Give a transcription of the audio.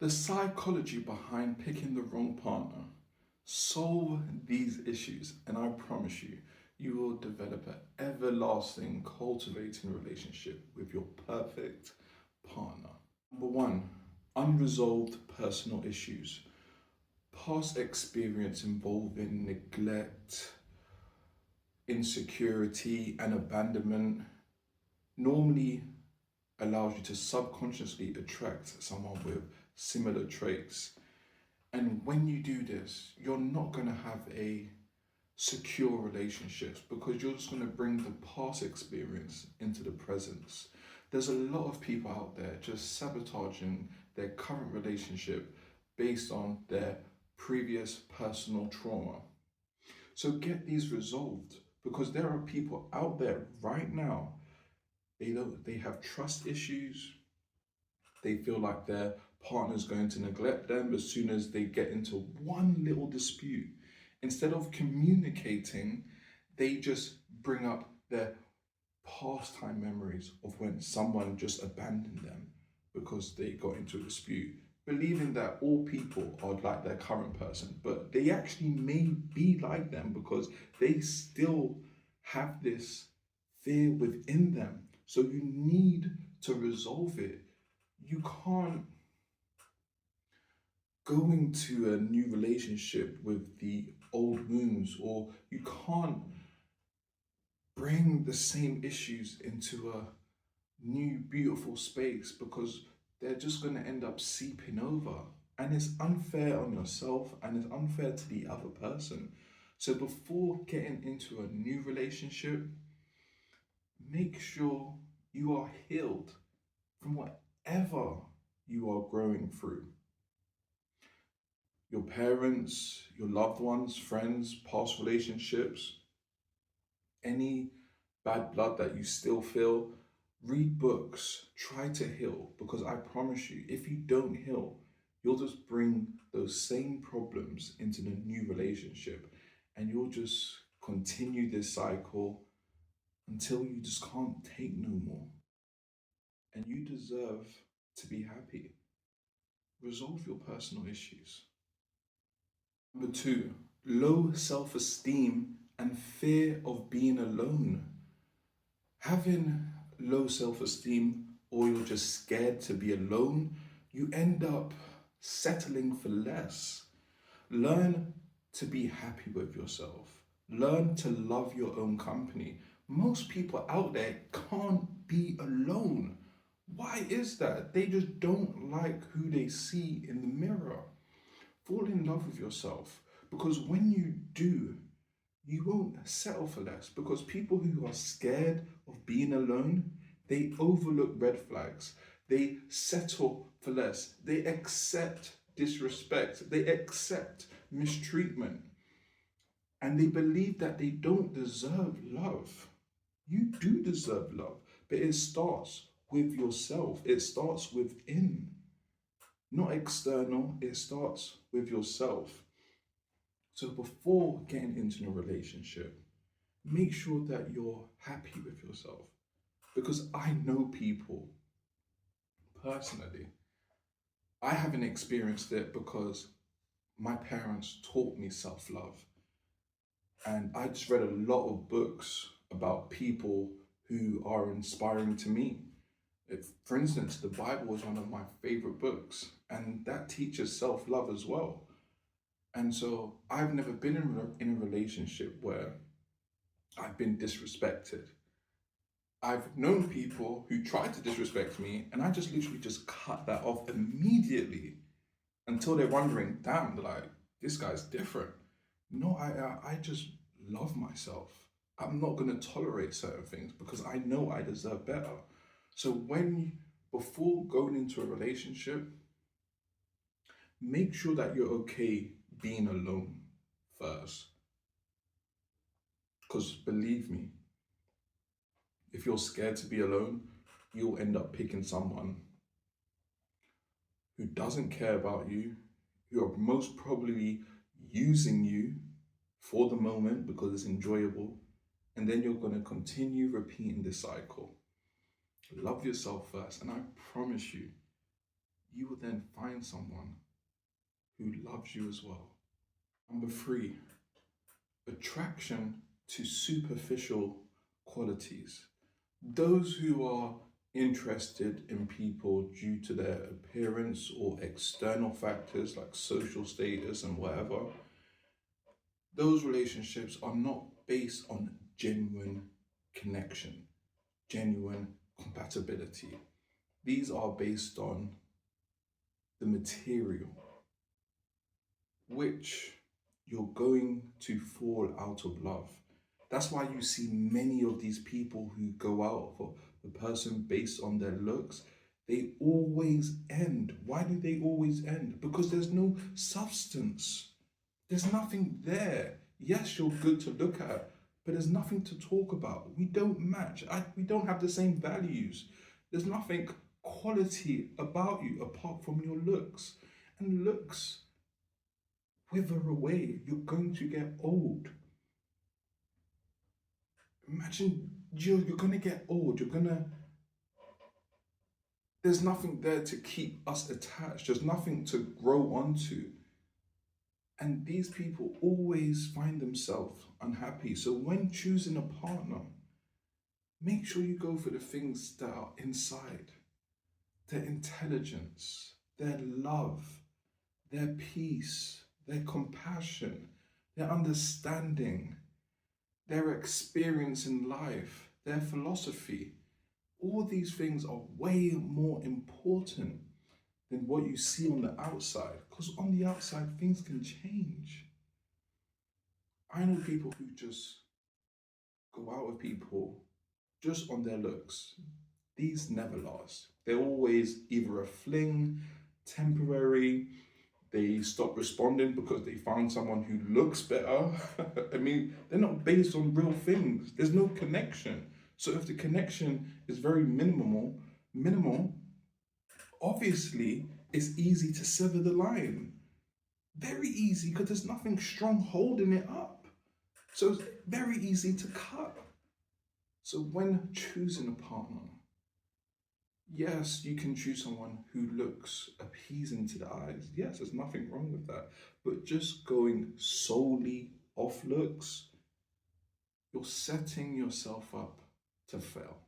The psychology behind picking the wrong partner. Solve these issues, and I promise you, you will develop an everlasting, cultivating relationship with your perfect partner. Number one, unresolved personal issues. Past experience involving neglect, insecurity, and abandonment normally allows you to subconsciously attract someone with similar traits. And when you do this, you're not going to have a secure relationships because you're just going to bring the past experience into the presence. There's a lot of people out there just sabotaging their current relationship based on their previous personal trauma. So get these resolved because there are people out there right now. They have trust issues. They feel like their partner's going to neglect them as soon as they get into one little dispute. Instead of communicating, they just bring up their pastime memories of when someone just abandoned them because they got into a dispute, believing that all people are like their current person, but they actually may be like them because they still have this fear within them. So you need to resolve it. You can't go into a new relationship with the old wounds, or you can't bring the same issues into a new beautiful space because they're just going to end up seeping over, and it's unfair on yourself and it's unfair to the other person. So before getting into a new relationship, make sure you are healed from whatever you are growing through. Your parents, your loved ones, friends, past relationships, any bad blood that you still feel, read books, try to heal. Because I promise you, if you don't heal, you'll just bring those same problems into the new relationship and you'll just continue this cycle until you just can't take no more. And you deserve to be happy. Resolve your personal issues. Number two, low self esteem and fear of being alone. Having low self esteem, or you're just scared to be alone, you end up settling for less. Learn to be happy with yourself. Learn to love your own company. Most people out there can't be alone. Why is that? They just don't like who they see in the mirror. Fall in love with yourself because when you do, you won't settle for less because people who are scared of being alone, they overlook red flags. They settle for less. They accept disrespect. They accept mistreatment. And they believe that they don't deserve love. You do deserve love, but it starts with yourself. It starts within, not external. It starts with yourself. So before getting into a relationship, make sure that you're happy with yourself. Because I know people personally. I haven't experienced it because my parents taught me self love. And I just read a lot of books about people who are inspiring to me. For instance, the Bible is one of my favorite books, and that teaches self love as well. And so I've never been in a relationship where I've been disrespected. I've known people who tried to disrespect me, and I just literally just cut that off immediately until they're wondering, damn, like, this guy's different. No, I just love myself. I'm not going to tolerate certain things because I know I deserve better. So before going into a relationship, make sure that you're okay being alone first. Because believe me, if you're scared to be alone, you'll end up picking someone who doesn't care about you, who are most probably using you for the moment because it's enjoyable, and then you're going to continue repeating this cycle. Love yourself first, and I promise you, you will then find someone who loves you as well. Number three, attraction to superficial qualities. Those who are interested in people due to their appearance or external factors like social status and whatever, those relationships are not based on genuine connection, genuine compatibility. These are based on the material, which you're going to fall out of love. That's why you see many of these people who go out for the person based on their looks, they always end. Why do they always end? Because there's no substance. There's nothing there. Yes, you're good to look at, but there's nothing to talk about. We don't match. We don't have the same values. There's nothing quality about you apart from your looks. And looks wither away. You're going to get old. Imagine you're going to get old. There's nothing there to keep us attached. There's nothing to grow onto. And these people always find themselves unhappy. So when choosing a partner, make sure you go for the things that are inside: their intelligence, their love, their peace, their compassion, their understanding, their experience in life, their philosophy. All these things are way more important than what you see on the outside, because on the outside, things can change. I know people who just go out with people just on their looks. These never last. They're always either a fling, temporary, they stop responding because they found someone who looks better. I mean, they're not based on real things. There's no connection. So if the connection is very minimal, obviously it's easy to sever the line. Very easy, because there's nothing strong holding it up. So it's very easy to cut. So when choosing a partner, yes, you can choose someone who looks appeasing to the eyes. Yes, there's nothing wrong with that. But just going solely off looks, you're setting yourself up to fail.